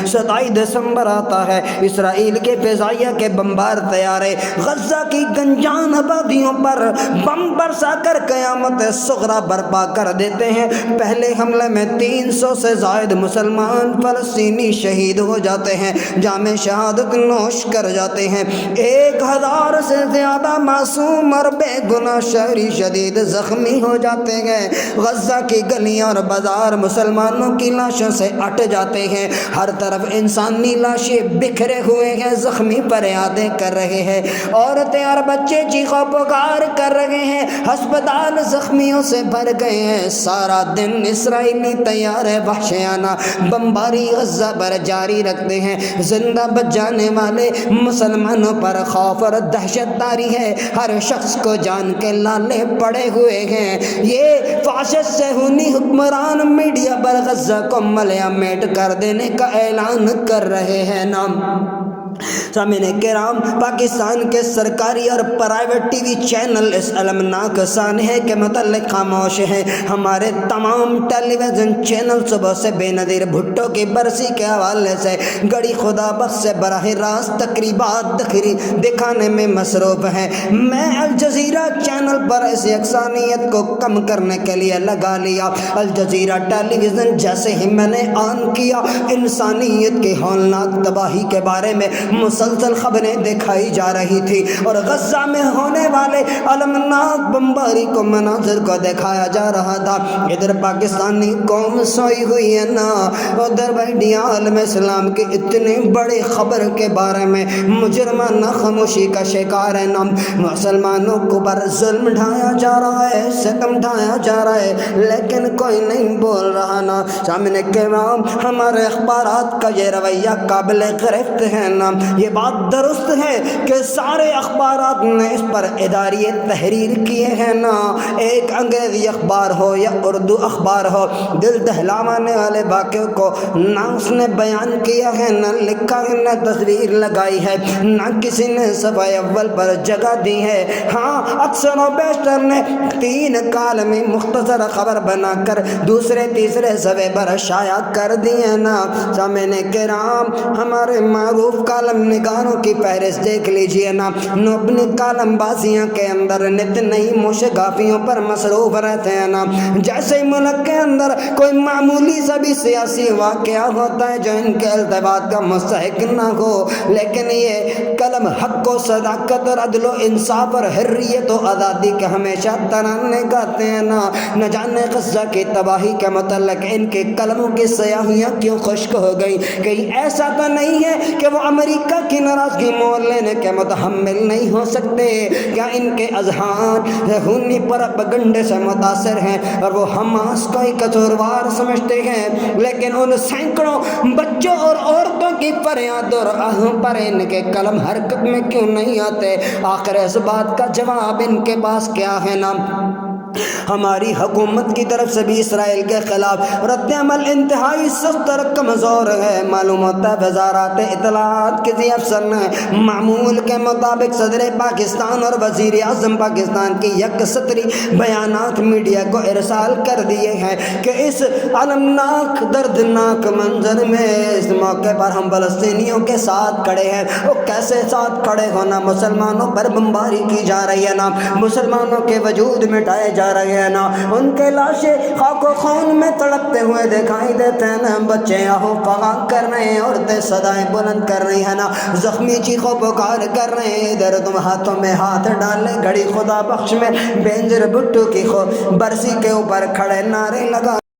27 دسمبر آتا ہے، اسرائیل کے فضائیہ کے بمبار طیارے غزہ کی گنجان آبادیوں پر بم برسا کر قیامت صغریٰ برپا کر دیتے ہیں۔ پہلے حملے میں 300 سے زائد مسلمان فلسطینی شہید ہو جاتے ہیں، جام شہادت نوش کر جاتے ہیں۔ 1000 سے زیادہ معصوم اور بے گناہ شہری شدید زخمی ہو جاتے ہیں۔ غزہ کی گلیاں اور بازار مسلمانوں کی لاشوں سے اٹ جاتے ہیں، ہر طرف انسانی لاشیں بکھرے ہوئے ہیں، زخمی فریادیں کر رہے ہیں، عورتیں اور بچے چیخو پکار کر رہے ہیں، ہسپتال زخمیوں سے بھر گئے ہیں۔ سارا دن اسرائیلی طیارے وحشیانہ بمباری غزہ پر جاری رکھتے ہیں۔ زندہ بچ جانے والے مسلمانوں پر خوف اور دہشت تاری ہے، ہر شخص کو جان کے لالے پڑے ہوئے ہیں۔ یہ فاشسٹ صہیونی حکمران میڈیا پر غزہ کو ملیا میٹ کر دینے کا اعلان کر رہے ہیں۔ سامعین کرام، پاکستان کے سرکاری اور پرائیویٹ ٹی وی چینل اس المناک سانحے کے متعلق خاموش ہیں۔ ہمارے تمام ٹیلی ویژن چینل صبح سے بے نظیر بھٹو کی برسی کے حوالے سے گڑی خدا بخش سے براہ راست تقریبات دکھانے میں مصروف ہیں۔ میں الجزیرہ چینل پر اس یکسانیت کو کم کرنے کے لیے لگا لیا۔ الجزیرہ ٹیلی ویژن جیسے ہی میں نے آن کیا، انسانیت کی ہولناک تباہی کے بارے میں مسلسل خبریں دکھائی جا رہی تھی اور غزہ میں ہونے والے المناک بمباری کو مناظر کو دکھایا جا رہا تھا۔ ادھر پاکستانی قوم سوئی ہوئی ہے نا، ادھر بھائی عالم اسلام کی اتنی بڑی خبر کے بارے میں مجرمانہ خاموشی کا شکار ہے نا۔ مسلمانوں کو پر ظلم ڈھایا جا رہا ہے، ستم ڈھایا جا رہا ہے، لیکن کوئی نہیں بول رہا نا۔ سامنے کرام، ہمارے اخبارات کا یہ رویہ قابل گرفت ہے نا۔ یہ بات درست ہے کہ سارے اخبارات نے اس پر اداری تحریر کیے ہیں نا، ایک انگریزی اخبار ہو یا اردو اخبار ہو، دل دہلانے والے واقعوں کو نہ اس نے بیان کیا ہے، نہ لکھا ہے، نہ تصویر لگائی ہے، نہ کسی نے صفحہ اول پر جگہ دی ہے۔ ہاں، اکثر و بیشتر نے 3 کالمی مختصر خبر بنا کر دوسرے تیسرے صفحے پر شائع کر دی ہے نا۔ سامعین کرام، ہمارے معروف کالم نگاروں کی فہرست دیکھ لیجئے نا، نو اپنی کالم بازیاں کے اندر نت نئی موشگافیوں پر مصروف رہتے ہیں نا۔ جیسے ملک کے اندر کوئی معمولی سا بھی سیاسی واقعہ ہوتا ہے جو ان کے التفات کا مستحق نہ ہو، لیکن یہ قلم حق و صداقت اور عدل و انصاف اور حریت و آزادی کے ہمیشہ ترانے گاتے ہیں نا۔ نہ جانے غزہ کی تباہی کے متعلق ان کے قلموں کی سیاہیاں کیوں خشک ہو گئی؟ کہیں ایسا تو نہیں ہے کہ وہ امریکہ کی ناراضگی مول لینے کے متحمل نہیں ہو سکتے؟ کیا ان کے اذہان صہیونی پروپیگنڈے سے متاثر ہیں اور وہ حماس کو ہی قصوروار سمجھتے ہیں؟ لیکن ان سینکڑوں بچوں اور عورتوں کی فریاد اور آہوں پر ان کے قلم حرکت میں کیوں نہیں آتے؟ آخر اس بات کا جواب ان کے پاس کیا ہے نا؟ ہماری حکومت کی طرف سے بھی اسرائیل کے خلاف رد عمل انتہائی سخت اور کمزور ہے۔ معلوم ہوتا ہے وزارت اطلاعات کسی افسر نے معمول کے مطابق صدر پاکستان اور وزیر اعظم پاکستان کی یک سطری بیانات میڈیا کو ارسال کر دیے ہیں کہ اس المناک دردناک منظر میں اس موقع پر ہم فلسطینیوں کے ساتھ کھڑے ہیں۔ وہ کیسے ساتھ کھڑے ہونا؟ مسلمانوں پر بمباری کی جا رہی ہے نا، مسلمانوں کے وجود مٹائے جا رہے ہیں نا، ان کے لاشیں خاک و خون میں تڑپتے ہوئے دکھائی دیتے ہیں نا، بچے آہو فغان کر رہے ہیں، عورتیں صدائیں بلند کر رہی ہیں نا، زخمی چیخو پکار کر رہے ہیں۔ ادھر تم ہاتھوں میں ہاتھ ڈالے گھڑی خدا بخش میں بینظیر بھٹو کی برسی کے اوپر کھڑے نعرے لگا